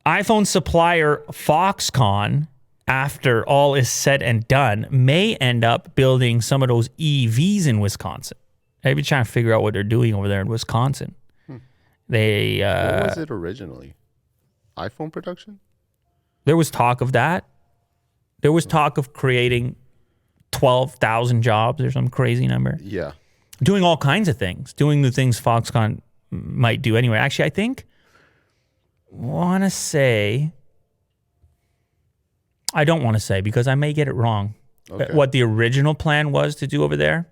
iPhone supplier Foxconn, after all is said and done, may end up building some of those EVs in Wisconsin. I've been trying to figure out what they're doing over there in Wisconsin. They what was it originally? iPhone production? There was talk of that. There was talk of creating 12,000 jobs or some crazy number. Yeah. Doing all kinds of things. Doing the things Foxconn might do anyway. Actually, I think, want to say, I don't want to say because I may get it wrong. Okay. What the original plan was to do over there.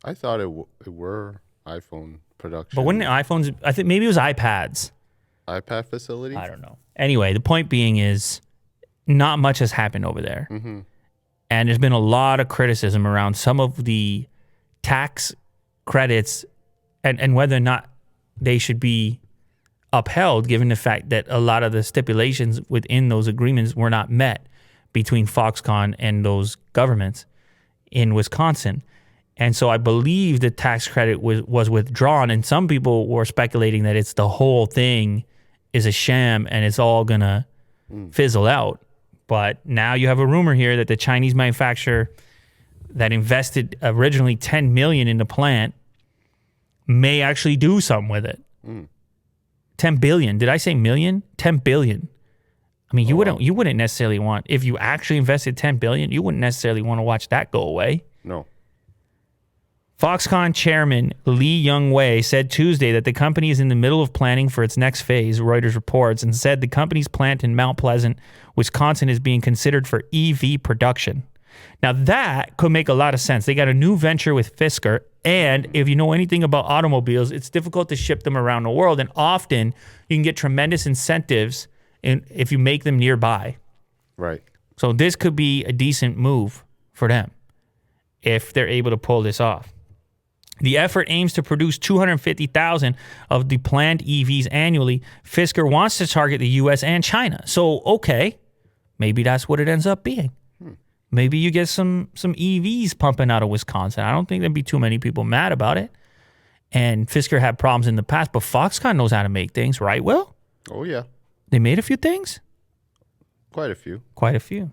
I thought it were iPhone production. But wouldn't iPhones, I think maybe it was iPads. iPad facility? I don't know. Anyway, the point being is not much has happened over there. Mm-hmm. And there's been a lot of criticism around some of the tax credits and whether or not they should be upheld, given the fact that a lot of the stipulations within those agreements were not met between Foxconn and those governments in Wisconsin. And so I believe the tax credit was withdrawn, and some people were speculating that it's the whole thing is a sham and it's all going to fizzle out. But now you have a rumor here that the Chinese manufacturer that invested originally $10 million in the plant may actually do something with it. 10 billion. Did I say million? 10 billion. I mean, you wouldn't necessarily want, if you actually invested 10 billion, you wouldn't necessarily want to watch that go away. No. Foxconn chairman Lee Young-wei said Tuesday that the company is in the middle of planning for its next phase, Reuters reports, and said the company's plant in Mount Pleasant, Wisconsin is being considered for EV production. Now that could make a lot of sense. They got a new venture with Fisker, and if you know anything about automobiles, it's difficult to ship them around the world, and often you can get tremendous incentives if you make them nearby. Right. So this could be a decent move for them if they're able to pull this off. The effort aims to produce 250,000 of the planned EVs annually. Fisker wants to target the U.S. and China. So, okay, maybe that's what it ends up being. Maybe you get some EVs pumping out of Wisconsin. I don't think there'd be too many people mad about it. And Fisker had problems in the past, but Foxconn knows how to make things, right, Will? Oh, yeah. They made a few things? Quite a few. Quite a few.